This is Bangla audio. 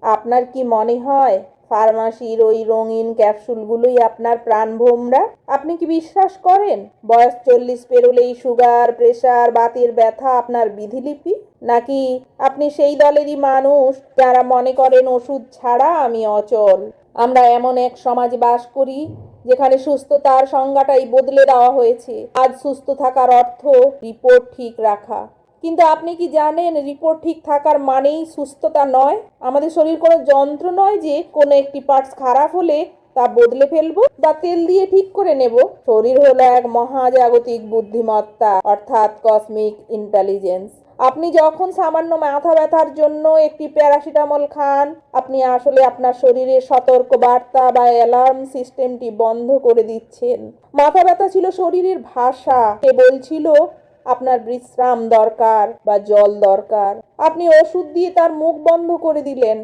আপনার কি মনে হয় ফার্মাসির ওই রঙিন ক্যাপসুলগুলোই আপনার প্রাণভোমরা? আপনি কি বিশ্বাস করেন বয়স 40 পেরোলেই সুগার, প্রেশার, বাতের ব্যথা আপনার বিধিলিপি? নাকি আপনি সেই দলেরই মানুষ যারা মনে করেন ওষুধ ছাড়া আমি অচল? আমরা এমন এক সমাজে বাস করি যেখানে সুস্থতার সংজ্ঞাটাই বদলে দেওয়া হয়েছে। আজ সুস্থ থাকার অর্থ রিপোর্ট ঠিক রাখা। কিন্তু আপনি কি জানেন রিপোর্ট ঠিক থাকার মানেই সুস্থতা নয়? আমাদের শরীর কোনো যন্ত্র নয় যে কোনো একটি পার্টস খারাপ হলে তা বদলে ফেলবো বা তেল দিয়ে ঠিক করে নেব। শরীর হলো এক মহাজাগতিক বুদ্ধিমত্তা, অর্থাৎ কসমিক ইন্টেলিজেন্স। আপনি যখন সামান্য মাথা ব্যথার জন্য একটি প্যারাসিটামল খান, আপনি আসলে আপনার শরীরের সতর্ক বার্তা বা অ্যালার্ম সিস্টেমটি বন্ধ করে দিচ্ছেন। মাথা ব্যথা ছিল শরীরের ভাষা, সে বলছিল আপনার বিশ্রাম দরকার বা জল দরকার। আপনি ওষুধ দিয়ে তার মুখ বন্ধ করে দিলেন।